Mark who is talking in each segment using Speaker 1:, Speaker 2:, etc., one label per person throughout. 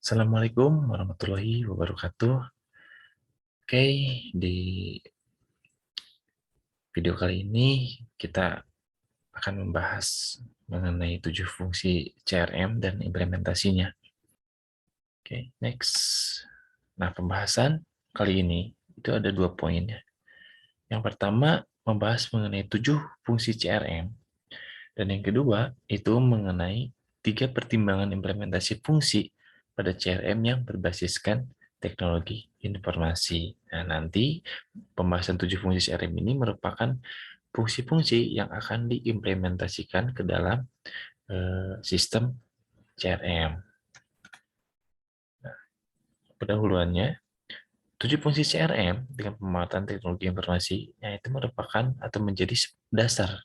Speaker 1: Assalamualaikum warahmatullahi wabarakatuh. Oke, di video kali ini kita akan membahas mengenai 7 fungsi CRM dan implementasinya. Oke, next. Nah, pembahasan kali ini itu ada 2 poin ya. Yang pertama, membahas mengenai 7 fungsi CRM. Dan yang kedua, itu mengenai 3 pertimbangan implementasi fungsi pada CRM yang berbasiskan teknologi informasi. Nah, nanti pembahasan 7 fungsi CRM ini merupakan fungsi-fungsi yang akan diimplementasikan ke dalam sistem CRM. Nah, pendahuluannya, 7 fungsi CRM dengan pemanfaatan teknologi informasi, yang itu merupakan atau menjadi dasar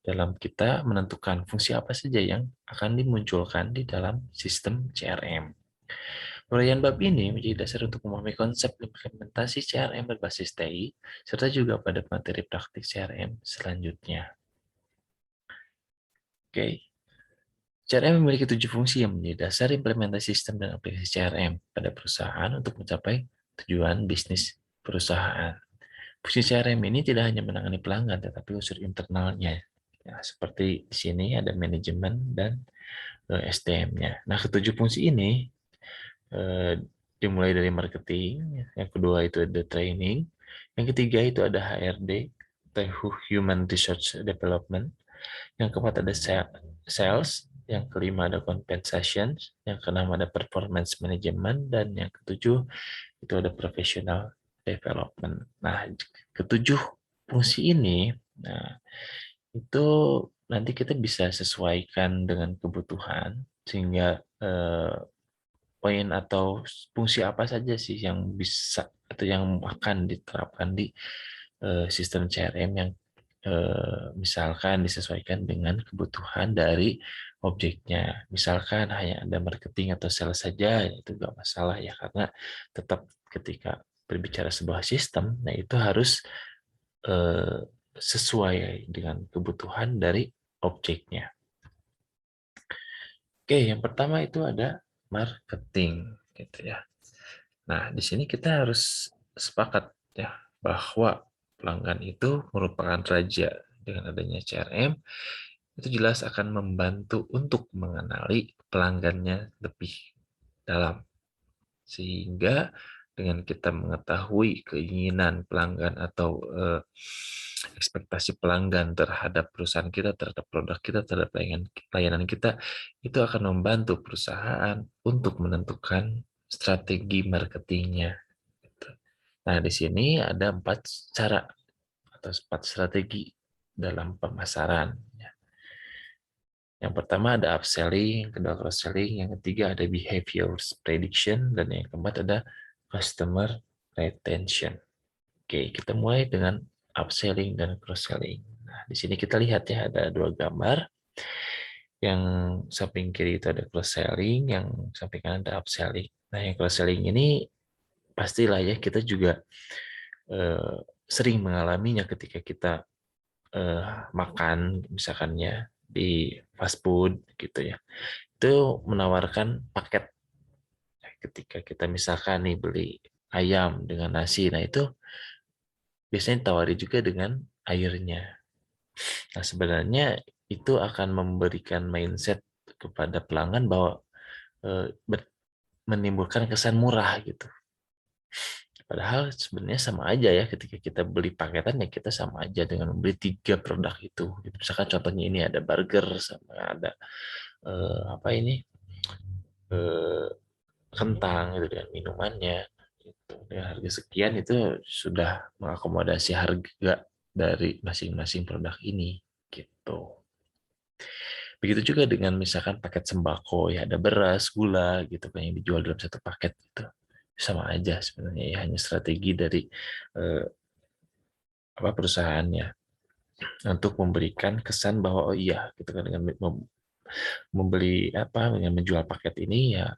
Speaker 1: dalam kita menentukan fungsi apa saja yang akan dimunculkan di dalam sistem CRM. Uraian bab ini menjadi dasar untuk memahami konsep implementasi CRM berbasis TI, serta juga pada materi praktik CRM selanjutnya. Oke, CRM memiliki 7 fungsi yang menjadi dasar implementasi sistem dan aplikasi CRM pada perusahaan untuk mencapai tujuan bisnis perusahaan. Fungsi CRM ini tidak hanya menangani pelanggan, tetapi unsur internalnya. Ya, seperti di sini ada manajemen dan SDM-nya. Nah, ketujuh fungsi ini dimulai dari marketing, yang kedua itu ada training, yang ketiga itu ada HRD, Human Research Development, yang keempat ada sales, yang kelima ada compensation, yang keenam ada performance management, dan yang ketujuh itu ada professional development. Nah, ketujuh fungsi ini, nah itu nanti kita bisa sesuaikan dengan kebutuhan sehingga poin atau fungsi apa saja sih yang bisa atau yang akan diterapkan di sistem CRM yang misalkan disesuaikan dengan kebutuhan dari objeknya. Misalkan hanya ada marketing atau sales saja, itu nggak masalah ya, karena tetap ketika berbicara sebuah sistem, nah itu harus eh, sesuai dengan kebutuhan dari objeknya. Oke, yang pertama itu ada marketing, gitu ya. Nah, di sini kita harus sepakat ya bahwa pelanggan itu merupakan raja. Dengan adanya CRM, itu jelas akan membantu untuk mengenali pelanggannya lebih dalam. Sehingga dengan kita mengetahui keinginan pelanggan atau ekspektasi pelanggan terhadap perusahaan kita, terhadap produk kita, terhadap layanan kita, itu akan membantu perusahaan untuk menentukan strategi marketingnya. Gitu. Nah, di sini ada 4 cara atau 4 strategi dalam pemasaran. Yang pertama ada upselling, yang kedua cross-selling, yang ketiga ada behavior prediction, dan yang keempat ada customer retention. Oke, kita mulai dengan upselling dan cross-selling. Nah, di sini kita lihat ya, ada 2 gambar. Yang samping kiri itu ada cross-selling, yang samping kanan ada upselling. Nah, yang cross-selling ini pastilah ya, kita juga eh, sering mengalaminya ketika kita makan, misalkan ya, di fast food gitu ya. Itu menawarkan paket. Ketika kita misalkan nih beli ayam dengan nasi, nah itu biasanya ditawari juga dengan airnya. Nah, sebenarnya itu akan memberikan mindset kepada pelanggan bahwa eh, menimbulkan kesan murah gitu. Padahal sebenarnya sama aja ya, ketika kita beli paketan ya kita sama aja dengan membeli 3 produk itu. Gitu. Misalkan contohnya ini ada burger sama ada apa ini eh, kentang gitu dengan minumannya. Gitu. Dengan harga sekian itu sudah mengakomodasi harga dari masing-masing produk ini gitu. Begitu juga dengan misalkan paket sembako ya, ada beras, gula gitu kan yang dijual dalam satu paket gitu. Sama aja sebenarnya ya, hanya strategi dari eh, apa perusahaannya untuk memberikan kesan bahwa oh iya gitu kan, dengan membeli apa dengan menjual paket ini ya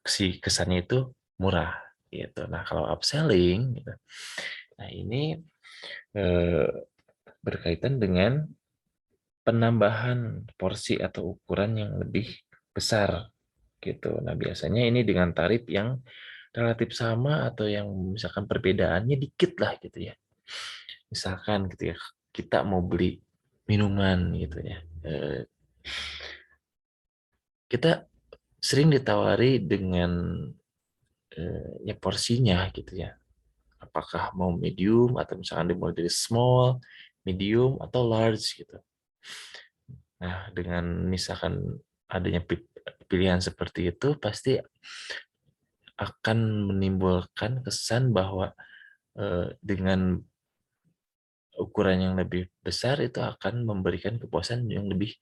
Speaker 1: si kesannya itu murah gitu. Nah, kalau upselling gitu, nah ini eh, berkaitan dengan penambahan porsi atau ukuran yang lebih besar gitu. Nah, biasanya ini dengan tarif yang relatif sama atau yang misalkan perbedaannya dikit lah gitu ya. Misalkan gitu ya, kita mau beli minuman gitu ya. Kita sering ditawari dengan ya porsinya gitu ya. Apakah mau medium atau misalkan dimulai dari small, medium atau large gitu. Nah, dengan misalkan adanya pilihan seperti itu pasti akan menimbulkan kesan bahwa dengan ukuran yang lebih besar itu akan memberikan kepuasan yang lebih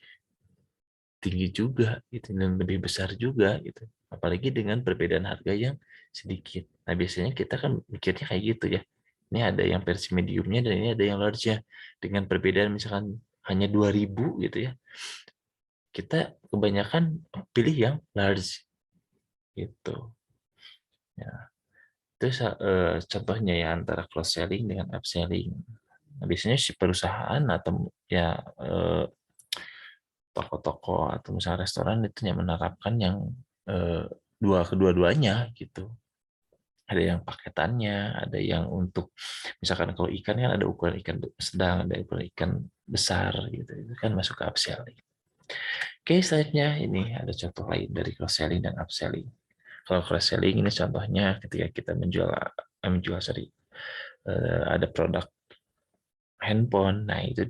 Speaker 1: tinggi juga gitu dan lebih besar juga gitu. Apalagi dengan perbedaan harga yang sedikit. Nah, biasanya kita kan mikirnya kayak gitu ya. Ini ada yang versi mediumnya dan ini ada yang large-nya. Dengan perbedaan misalkan hanya 2.000 gitu ya. Kita kebanyakan pilih yang large gitu. Ya. Terus contohnya ya antara cross selling dengan upselling. Nah, biasanya si perusahaan atau ya toko-toko atau misalnya restoran itu yang menerapkan yang eh, kedua-duanya gitu. Ada yang paketannya, ada yang untuk misalkan kalau ikan kan ada ukuran ikan sedang, ada ukuran ikan besar gitu. Itu kan masuk ke upselling. Oke, selanjutnya ini ada contoh lain dari cross selling dan upselling. Kalau cross selling ini contohnya ketika kita menjual ada produk handphone, nah itu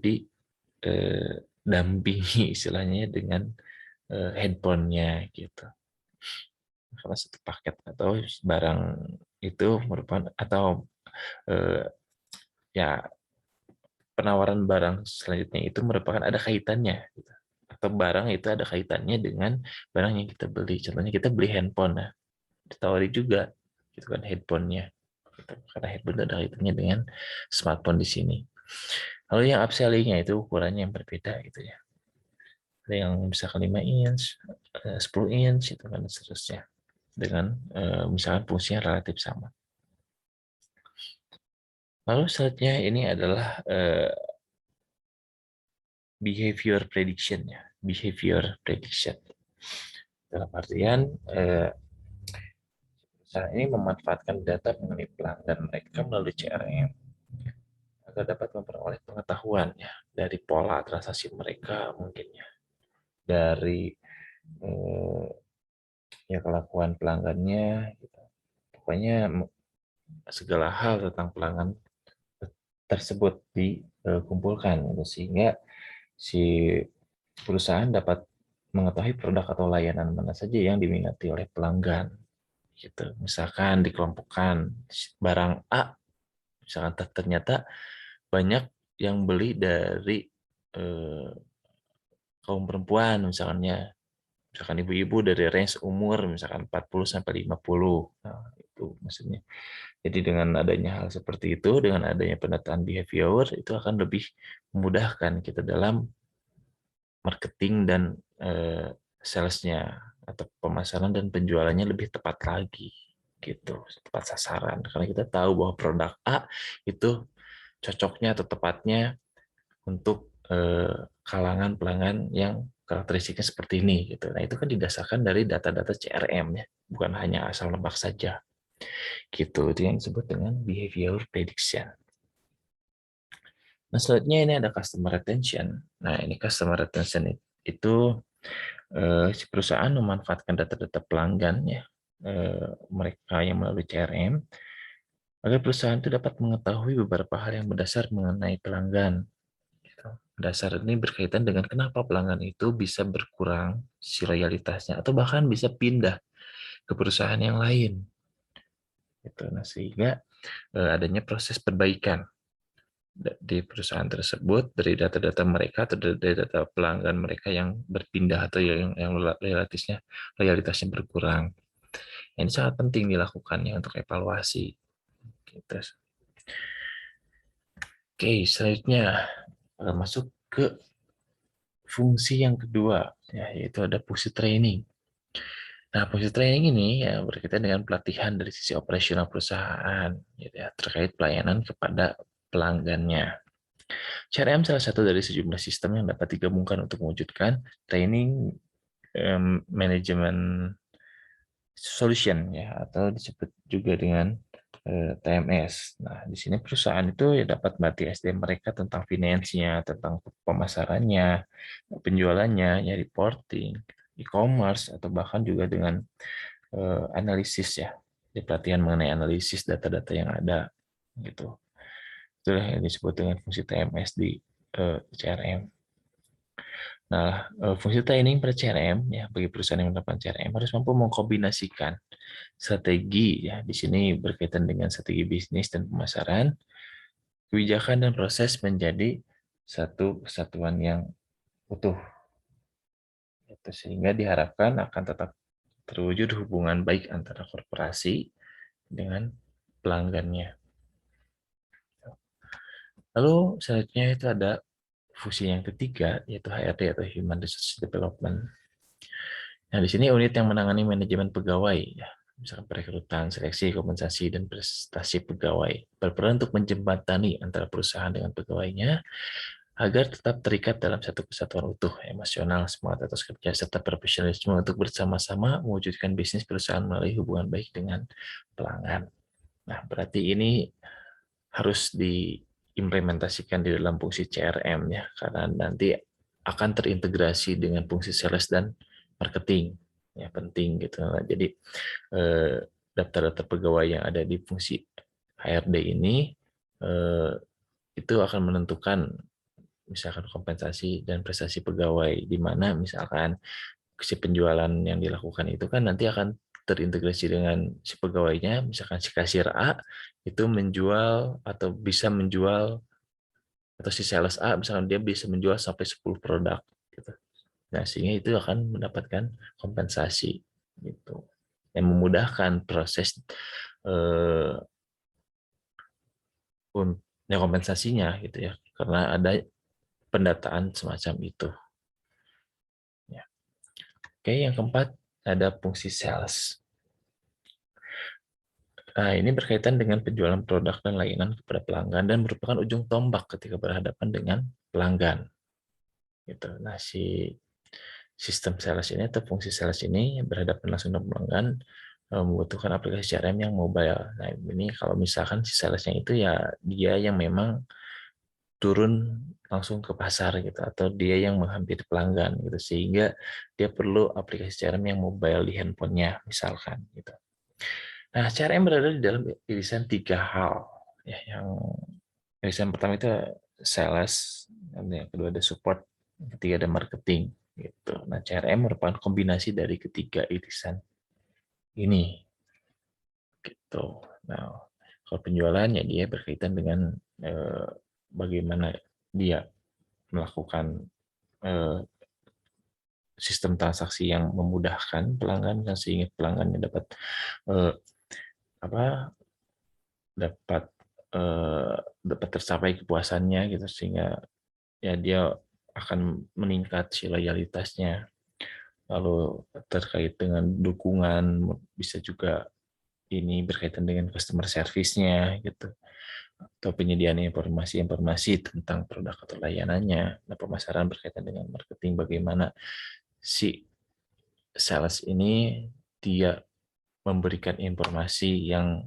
Speaker 1: dampingi istilahnya dengan handphonenya gitu. Karena satu paket atau barang itu merupakan atau eh, ya penawaran barang selanjutnya itu merupakan ada kaitannya gitu. Atau barang itu ada kaitannya dengan barang yang kita beli. Contohnya kita beli handphone, nah ditawari juga gitu kan handphonenya. Gitu. Karena handphone itu ada kaitannya dengan smartphone di sini. Lalu yang upselling-nya itu ukurannya yang berbeda gitu ya. Ada yang bisa 5 inch, 10 inch, itu kan seterusnya. Dengan misalkan fungsinya relatif sama. Lalu selanjutnya ini adalah behavior prediction ya. Behavior prediction. Dalam artian perusahaan ini memanfaatkan data mengenai pelanggan mereka melalui CRM agar dapat memperoleh pengetahuan ya dari pola transaksi mereka mungkin ya dari eh, ya kelakuan pelanggannya gitu. Pokoknya segala hal tentang pelanggan tersebut dikumpulkan gitu, sehingga si perusahaan dapat mengetahui produk atau layanan mana saja yang diminati oleh pelanggan gitu. Misalkan dikelompokkan barang A, misalkan ternyata banyak yang beli dari eh, kaum perempuan misalnya, misalkan ibu-ibu dari range umur misalkan 40 sampai 50. Nah, itu maksudnya. Jadi dengan adanya hal seperti itu, dengan adanya penataan behavior, itu akan lebih memudahkan kita dalam marketing dan salesnya atau pemasaran dan penjualannya lebih tepat lagi gitu, tepat sasaran. Karena kita tahu bahwa produk A itu cocoknya atau tepatnya untuk kalangan pelanggan yang karakteristiknya seperti ini gitu. Nah, itu kan didasarkan dari data-data CRM ya, bukan hanya asal nebak saja. Gitu. Itu yang disebut dengan behavior prediction. Nah, selanjutnya ini ada customer retention. Nah, ini customer retention itu si perusahaan memanfaatkan data-data pelanggan ya, mereka yang melalui CRM agar perusahaan itu dapat mengetahui beberapa hal yang berdasar mengenai pelanggan. Gitu. Dasar ini berkaitan dengan kenapa pelanggan itu bisa berkurang si loyalitasnya atau bahkan bisa pindah ke perusahaan yang lain. Gitu. Nah, sehingga adanya proses perbaikan di perusahaan tersebut dari data-data mereka atau dari data pelanggan mereka yang berpindah atau yang loyalitasnya berkurang. Ini sangat penting dilakukannya untuk evaluasi. Gitu. Oke, selanjutnya masuk ke fungsi yang kedua, ya, yaitu ada fungsi training. Nah, fungsi training ini ya berkaitan dengan pelatihan dari sisi operasional perusahaan, gitu ya, terkait pelayanan kepada pelanggannya. CRM salah satu dari sejumlah sistem yang dapat digabungkan untuk mewujudkan training, manajemen solution ya, atau disebut juga dengan TMS. Nah, di sini perusahaan itu ya dapat melatih SDM mereka tentang finance-nya, tentang pemasarannya, penjualannya, ya reporting, e-commerce, atau bahkan juga dengan analisis ya, di pelatihan mengenai analisis data-data yang ada gitu. Itulah yang disebut dengan fungsi TMS di CRM. Nah, fungsi training pada CRM ya, bagi perusahaan yang menerapkan CRM harus mampu mengkombinasikan strategi ya, di sini berkaitan dengan strategi bisnis dan pemasaran, kebijakan dan proses menjadi satu kesatuan yang utuh. Itu sehingga diharapkan akan tetap terwujud hubungan baik antara korporasi dengan pelanggannya. Lalu selanjutnya itu ada fungsi yang ketiga, yaitu HRD atau Human Resource Development. Nah, di sini unit yang menangani manajemen pegawai, ya, misalkan perekrutan, seleksi, kompensasi, dan prestasi pegawai, berperan untuk menjembatani antara perusahaan dengan pegawainya agar tetap terikat dalam satu kesatuan utuh, emosional, semangat atas kerja, serta profesionalisme untuk bersama-sama mewujudkan bisnis perusahaan melalui hubungan baik dengan pelanggan. Nah, berarti ini harus diimplementasikan di dalam fungsi CRM ya, karena nanti akan terintegrasi dengan fungsi sales dan marketing. Ya, penting gitu. Nah, jadi daftar-daftar pegawai yang ada di fungsi HRD ini eh, itu akan menentukan misalkan kompensasi dan prestasi pegawai, di mana misalkan si penjualan yang dilakukan itu kan nanti akan terintegrasi dengan si pegawainya, misalkan si kasir A itu menjual atau bisa menjual, atau si sales A misalkan dia bisa menjual sampai 10 produk gitu. Nah, sehingga itu akan mendapatkan kompensasi gitu. Yang memudahkan proses eh kompensasinya gitu ya. Karena ada pendataan semacam itu. Ya. Oke, yang keempat ada fungsi sales. Nah, ini berkaitan dengan penjualan produk dan layanan kepada pelanggan dan merupakan ujung tombak ketika berhadapan dengan pelanggan. Gitu. Nah, si sistem sales ini atau fungsi sales ini berhadapan langsung dengan pelanggan membutuhkan aplikasi CRM yang mobile. Nah, ini kalau misalkan si salesnya itu ya dia yang memang turun langsung ke pasar gitu, atau dia yang menghampiri pelanggan gitu, sehingga dia perlu aplikasi CRM yang mobile di handphonenya misalkan gitu. Nah, CRM berada di dalam irisan tiga hal ya, yang irisan pertama itu sales, yang kedua ada support, yang ketiga ada marketing gitu. Nah, CRM merupakan kombinasi dari ketiga irisan ini gitu. Nah, kalau penjualan ya dia berkaitan dengan bagaimana dia melakukan eh, sistem transaksi yang memudahkan pelanggan dan sehingga pelanggannya dapat eh, apa dapat dapat tercapai kepuasannya gitu, sehingga ya dia akan meningkat si loyalitasnya. Lalu terkait dengan dukungan bisa juga ini berkaitan dengan customer service-nya gitu, atau penyediaan informasi-informasi tentang produk atau layanannya. Nah, pemasaran berkaitan dengan marketing, bagaimana si sales ini dia memberikan informasi yang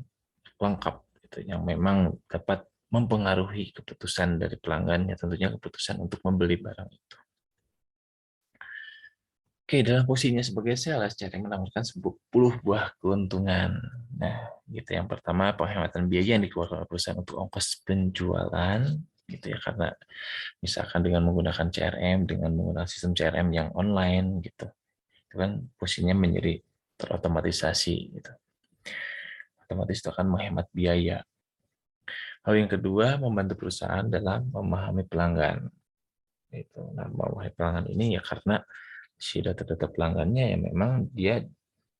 Speaker 1: lengkap gitu, yang memang dapat mempengaruhi keputusan dari pelanggan, ya tentunya keputusan untuk membeli barang itu. Oke, dalam fungsinya sebagai sales, cara menawarkan 10 buah keuntungan. Nah, gitu. Yang pertama, penghematan biaya yang dikeluarkan oleh perusahaan untuk ongkos penjualan, gitu ya, karena misalkan dengan menggunakan CRM, dengan menggunakan sistem CRM yang online, gitu, itu kan fungsinya menjadi terotomatisasi, gitu. Otomatis itu akan menghemat biaya. Hal yang kedua, membantu perusahaan dalam memahami pelanggan. Itu. Nah, memahami pelanggan ini ya karena si data-data pelanggannya ya memang dia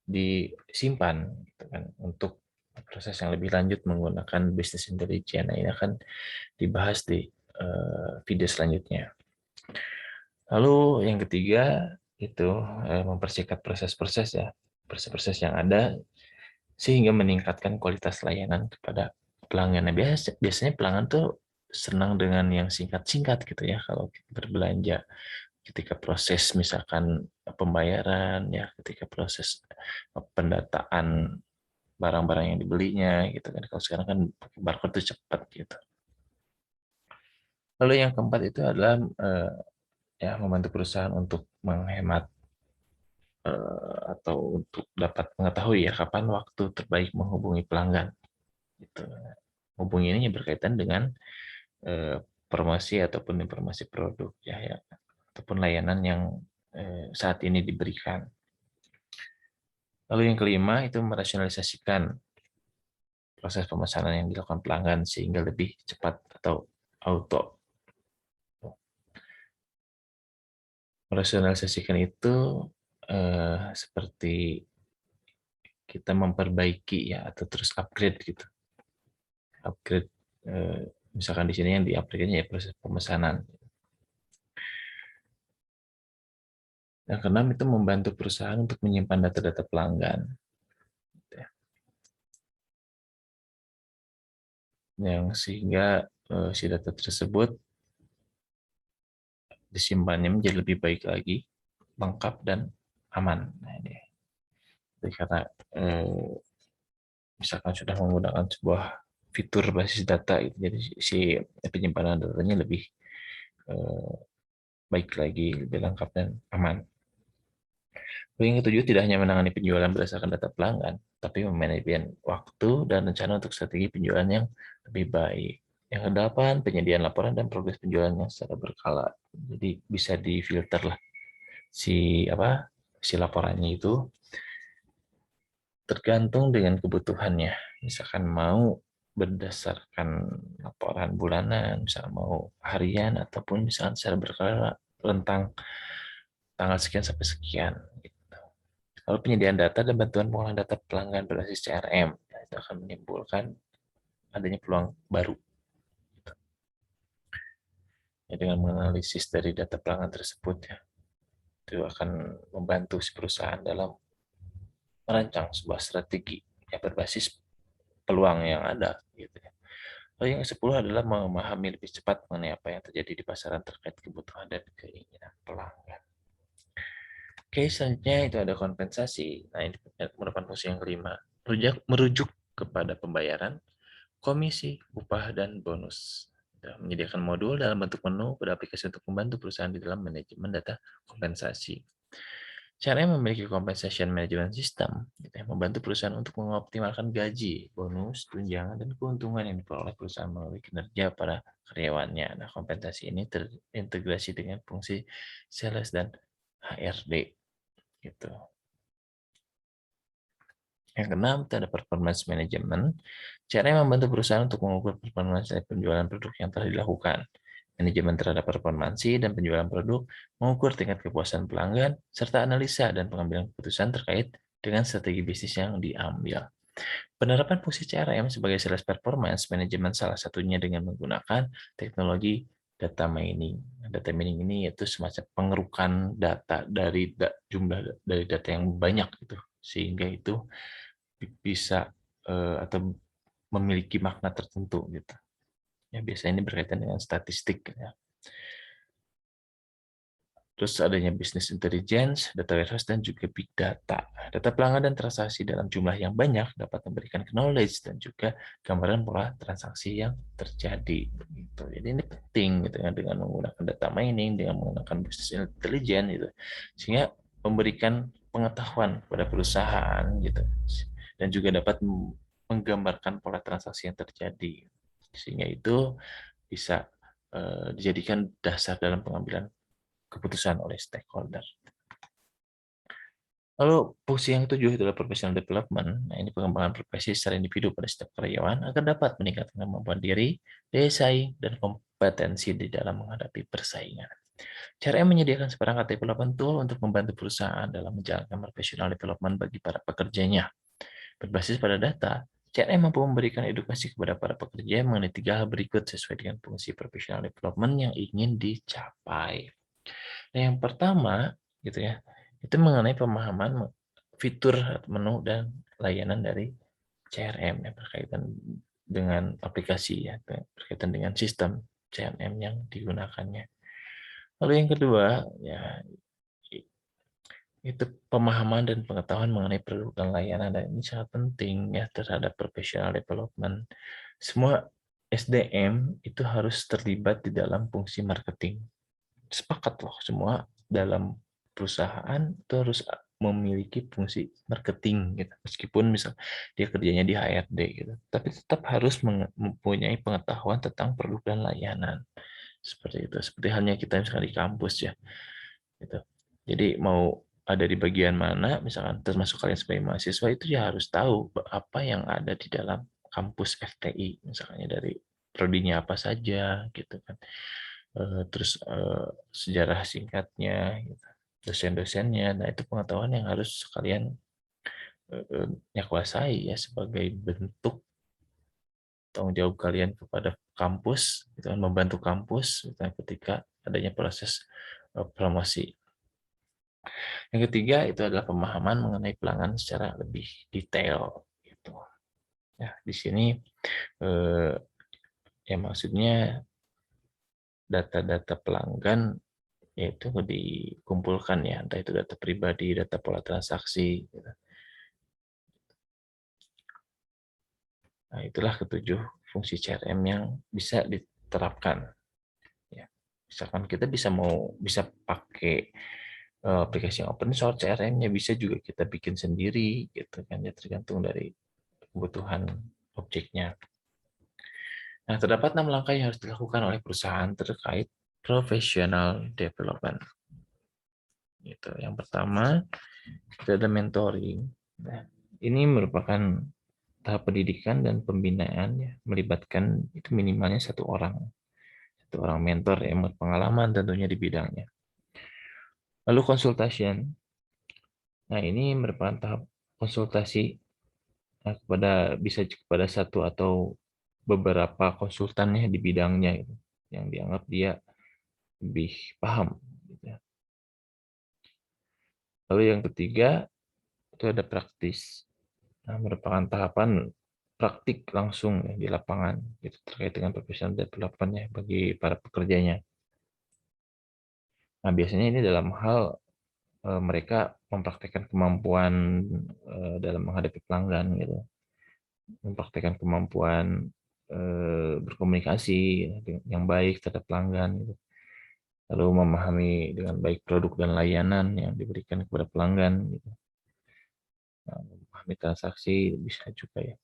Speaker 1: disimpan gitu kan, untuk proses yang lebih lanjut menggunakan business intelligence. Nah, ini akan dibahas di video selanjutnya. Lalu yang ketiga itu mempersingkat proses-proses ya, proses-proses yang ada sehingga meningkatkan kualitas layanan kepada pelanggan. Nah, biasanya pelanggan tuh senang dengan yang singkat-singkat gitu ya kalau berbelanja. ketika proses misalkan pembayaran, ya, ketika proses pendataan barang-barang yang dibelinya, gitu kan. Kalau sekarang kan pakai barcode itu cepat gitu. Lalu yang keempat itu adalah ya membantu perusahaan untuk menghemat atau untuk dapat mengetahui ya kapan waktu terbaik menghubungi pelanggan. Gitu. Hubungi ini berkaitan dengan promosi ataupun informasi produk ya ataupun layanan yang saat ini diberikan. Lalu yang kelima itu merasionalisasikan proses pemesanan yang dilakukan pelanggan sehingga lebih cepat atau auto. Merasionalisasikan itu seperti kita memperbaiki ya atau terus upgrade gitu. Upgrade misalkan di sini yang di-upgrade ya proses pemesanan. Yang keenam itu membantu perusahaan untuk menyimpan data-data pelanggan. Yang sehingga si data tersebut disimpannya menjadi lebih baik lagi, lengkap dan aman. Nah, ini. Jadi karena misalkan sudah menggunakan sebuah fitur basis data, jadi si penyimpanan datanya lebih baik lagi, lebih lengkap dan aman. Yang ketujuh, tidak hanya menangani penjualan berdasarkan data pelanggan, tapi memanajemen waktu dan rencana untuk strategi penjualan yang lebih baik. Yang kedelapan, penyediaan laporan dan progres penjualannya secara berkala. Jadi bisa difilter lah si laporannya itu tergantung dengan kebutuhannya. Misalkan mau berdasarkan laporan bulanan, misalkan mau harian ataupun misalkan secara berkala rentang tanggal sekian sampai sekian. Lalu penyediaan data dan bantuan pengolahan data pelanggan berbasis CRM, nah, itu akan menimbulkan adanya peluang baru. Ya, dengan menganalisis dari data pelanggan tersebut, ya, itu akan membantu si perusahaan dalam merancang sebuah strategi yang berbasis peluang yang ada. Gitu. Lalu yang ke-10 adalah memahami lebih cepat mengenai apa yang terjadi di pasaran terkait kebutuhan dan keinginan pelanggan. Oke, selanjutnya itu ada kompensasi. Nah, ini merupakan fungsi yang kelima. Merujuk kepada pembayaran, komisi, upah, dan bonus. Menyediakan modul dalam bentuk menu pada aplikasi untuk membantu perusahaan di dalam manajemen data kompensasi. Caranya memiliki compensation management system, gitu ya, membantu perusahaan untuk mengoptimalkan gaji, bonus, tunjangan, dan keuntungan yang diperoleh perusahaan melalui kinerja para karyawannya. Nah, kompensasi ini terintegrasi dengan fungsi sales dan HRD. Gitu. Yang keenam, itu ada performance management. Caranya membantu perusahaan untuk mengukur performance dari penjualan produk yang telah dilakukan. Manajemen terhadap performansi dan penjualan produk, mengukur tingkat kepuasan pelanggan, serta analisa dan pengambilan keputusan terkait dengan strategi bisnis yang diambil. Penerapan fungsi CRM sebagai sales performance management salah satunya dengan menggunakan teknologi data mining. Data mining ini yaitu semacam pengerukan data dari jumlah dari data yang banyak gitu, sehingga itu bisa atau memiliki makna tertentu gitu. Ya, biasanya ini berkaitan dengan statistik ya. Terus adanya business intelligence, data warehouse, dan juga big data. Data pelanggan dan transaksi dalam jumlah yang banyak dapat memberikan knowledge dan juga gambaran pola transaksi yang terjadi. Gitu. Jadi ini penting gitu, ya, dengan menggunakan data mining, dengan menggunakan business intelligence, gitu, sehingga memberikan pengetahuan kepada perusahaan, gitu, dan juga dapat menggambarkan pola transaksi yang terjadi, sehingga itu bisa dijadikan dasar dalam pengambilan keputusan oleh stakeholder. Lalu fungsi yang ketujuh adalah professional development. Nah, ini pengembangan profesi secara individu pada setiap karyawan agar dapat meningkatkan kemampuan diri, daya saing, dan kompetensi di dalam menghadapi persaingan. Cara yang menyediakan seperangkat development tool untuk membantu perusahaan dalam menjalankan professional development bagi para pekerjanya. Berbasis pada data, CRM mampu memberikan edukasi kepada para pekerja mengenai 3 hal berikut sesuai dengan fungsi professional development yang ingin dicapai. Nah, yang pertama gitu ya, itu mengenai pemahaman fitur menu dan layanan dari CRM yang berkaitan dengan aplikasi ya, berkaitan dengan sistem CRM yang digunakannya. Lalu yang kedua, ya itu pemahaman dan pengetahuan mengenai produk dan layanan, dan ini sangat penting ya terhadap professional development. Semua SDM itu harus terlibat di dalam fungsi marketing. Sepakat loh semua dalam perusahaan itu harus memiliki fungsi marketing gitu. Meskipun misal dia kerjanya di HRD gitu, tapi tetap harus mempunyai pengetahuan tentang produk dan layanan. Seperti itu. Seperti halnya kita misalkan di kampus ya. Gitu. Jadi mau ada di bagian mana, misalkan termasuk kalian sebagai mahasiswa itu ya harus tahu apa yang ada di dalam kampus FTI, misalnya dari prodinya apa saja, gitu kan. Terus sejarah singkatnya, gitu. Dosen-dosennya, nah itu pengetahuan yang harus kalian ya kuasai ya sebagai bentuk tanggung jawab kalian kepada kampus, gitu kan, membantu kampus gitu kan, ketika adanya proses promosi. Yang ketiga itu adalah pemahaman mengenai pelanggan secara lebih detail gitu. Ya, di sini eh, ya maksudnya data-data pelanggan yaitu dikumpulkan ya, entah itu data pribadi, data pola transaksi gitu. Nah, itulah ketujuh fungsi CRM yang bisa diterapkan ya. Misalkan kita bisa pakai aplikasi yang open source CRM-nya, bisa juga kita bikin sendiri gitu kan ya, tergantung dari kebutuhan objeknya. Nah, terdapat 6 langkah yang harus dilakukan oleh perusahaan terkait professional development. Gitu. Yang pertama, itu ada mentoring. Nah, ini merupakan tahap pendidikan dan pembinaan ya, melibatkan itu minimalnya satu orang mentor yang berpengalaman tentunya di bidangnya. Lalu consultation. Nah, ini merupakan tahap konsultasi bisa kepada satu atau beberapa konsultannya di bidangnya gitu, yang dianggap dia lebih paham gitu ya. Lalu yang ketiga itu ada praktis. Nah, merupakan tahapan praktik langsung ya, di lapangan itu terkait dengan professional development ya bagi para pekerjanya. Nah, biasanya ini dalam hal mereka mempraktekkan kemampuan dalam menghadapi pelanggan gitu, mempraktekkan kemampuan berkomunikasi yang baik terhadap pelanggan gitu. Lalu memahami dengan baik produk dan layanan yang diberikan kepada pelanggan gitu. Nah, memahami transaksi bisa juga ya.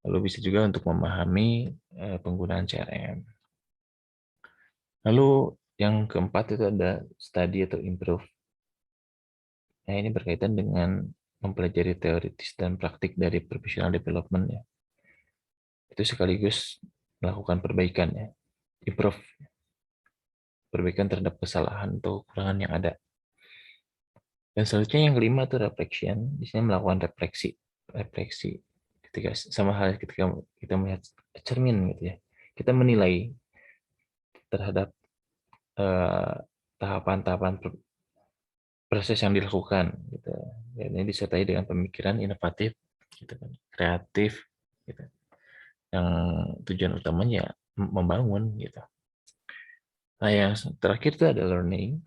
Speaker 1: Lalu bisa juga untuk memahami penggunaan CRM. Lalu yang keempat itu ada study atau improve. Nah, ini berkaitan dengan mempelajari teoritis dan praktik dari professional development ya. Itu sekaligus melakukan perbaikan ya. Improve, perbaikan terhadap kesalahan atau kekurangan yang ada. Dan selanjutnya yang kelima itu reflection. Di sini melakukan refleksi. Refleksi ketika sama hal ketika kita melihat cermin gitu ya. Kita menilai terhadap tahapan-tahapan proses yang dilakukan gitu. Dan ini disertai dengan pemikiran inovatif gitu kan, kreatif gitu. Yang tujuan utamanya membangun gitu. Nah, yang terakhir itu ada learning.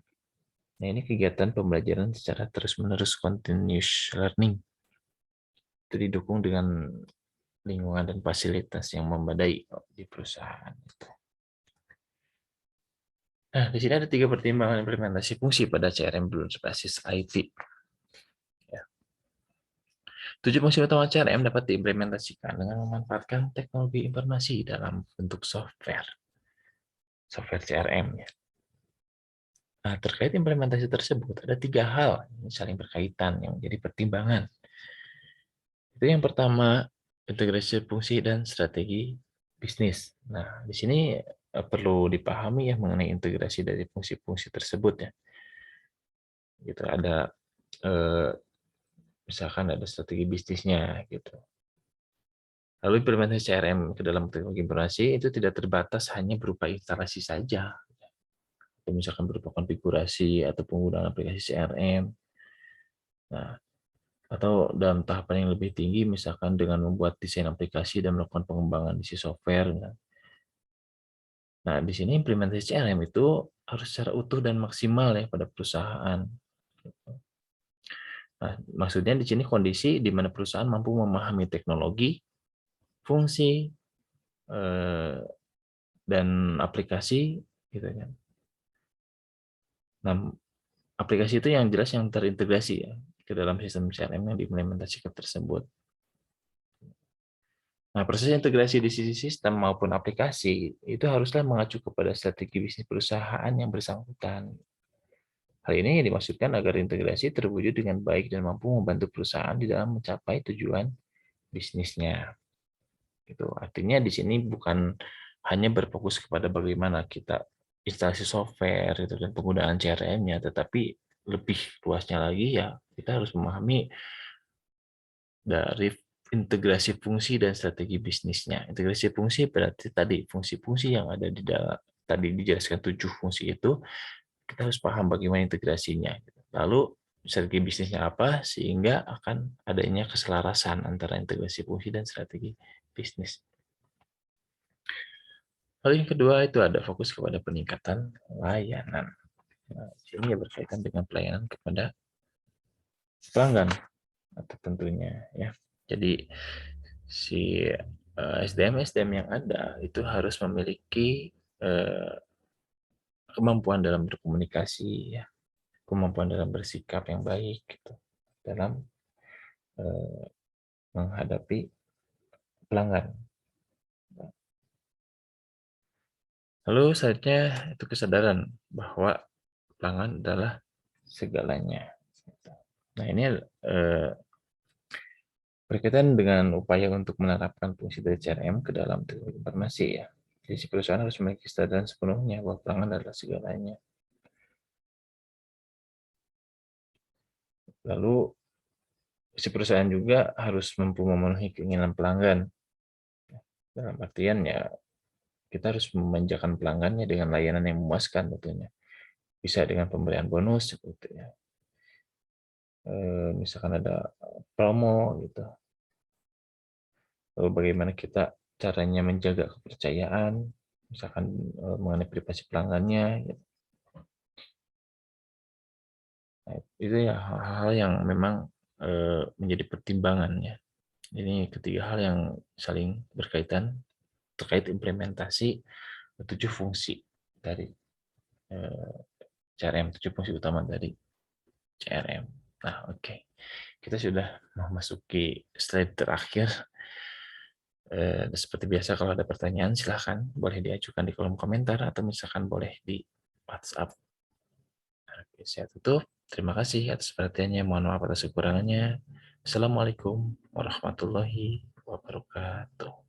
Speaker 1: Nah, ini kegiatan pembelajaran secara terus-menerus, continuous learning. Itu didukung dengan lingkungan dan fasilitas yang memadai di perusahaan. Nah, di sini ada 3 pertimbangan implementasi fungsi pada CRM berbasis IT. Ya. 7 fungsi utama CRM dapat diimplementasikan dengan memanfaatkan teknologi informasi dalam bentuk software CRM. Ya. Nah, terkait implementasi tersebut, ada 3 hal yang saling berkaitan yang menjadi pertimbangan. Itu yang pertama, integrasi fungsi dan strategi bisnis. Nah, di sini perlu dipahami ya mengenai integrasi dari fungsi-fungsi tersebut ya. Gitu ada eh, misalkan ada strategi bisnisnya gitu. Lalu implementasi CRM ke dalam teknologi informasi itu tidak terbatas hanya berupa instalasi saja, atau misalkan berupa konfigurasi atau penggunaan aplikasi CRM. Nah, atau dalam tahapan yang lebih tinggi, misalkan dengan membuat desain aplikasi dan melakukan pengembangan di software. Nah, di sini implementasi CRM itu harus secara utuh dan maksimal ya pada perusahaan. Nah, maksudnya di sini kondisi di mana perusahaan mampu memahami teknologi, fungsi, eh, dan aplikasi, gitu kan. Nah, aplikasi itu yang jelas yang terintegrasi ya ke dalam sistem CRM yang diimplementasikan tersebut. Nah, proses integrasi di sisi sistem maupun aplikasi itu haruslah mengacu kepada strategi bisnis perusahaan yang bersangkutan. Hal ini dimaksudkan agar integrasi terwujud dengan baik dan mampu membantu perusahaan di dalam mencapai tujuan bisnisnya. Itu artinya di sini bukan hanya berfokus kepada bagaimana kita instalasi software itu dan penggunaan CRM-nya, tetapi lebih luasnya lagi ya kita harus memahami dari integrasi fungsi dan strategi bisnisnya. Integrasi fungsi berarti tadi fungsi-fungsi yang ada di dalam tadi dijelaskan 7 fungsi itu kita harus paham bagaimana integrasinya. Lalu strategi bisnisnya apa sehingga akan adanya keselarasan antara integrasi fungsi dan strategi bisnis. Lalu yang kedua itu ada fokus kepada peningkatan layanan. Nah, ini ya berkaitan dengan pelayanan kepada pelanggan atau tentunya ya. Jadi si SDM yang ada itu harus memiliki eh, kemampuan dalam berkomunikasi ya, kemampuan dalam bersikap yang baik gitu, dalam eh, menghadapi pelanggan. Lalu selanjutnya itu kesadaran bahwa pelanggan adalah segalanya. Nah ini berkaitan dengan upaya untuk menerapkan fungsi dari CRM ke dalam teknologi informasi ya. Jadi si perusahaan harus memiliki kesadaran sepenuhnya bahwa pelanggan adalah segalanya. Lalu si perusahaan juga harus mampu memenuhi keinginan pelanggan. Dalam artian ya kita harus memanjakan pelanggannya dengan layanan yang memuaskan tentunya. Bisa dengan pemberian bonus seperti ya. Misalkan ada promo gitu. Lalu bagaimana kita caranya menjaga kepercayaan, misalkan mengenai privasi pelanggannya. Gitu. Nah, itu ya hal-hal yang memang menjadi pertimbangan ya. Ini ketiga hal yang saling berkaitan terkait implementasi 7 fungsi dari CRM, 7 fungsi utama dari CRM. Nah, oke. Kita sudah memasuki slide terakhir. Seperti biasa kalau ada pertanyaan silahkan boleh diajukan di kolom komentar atau misalkan boleh di WhatsApp. Oke, saya tutup. Terima kasih atas perhatiannya. Mohon maaf atas kekurangannya. Assalamualaikum warahmatullahi wabarakatuh.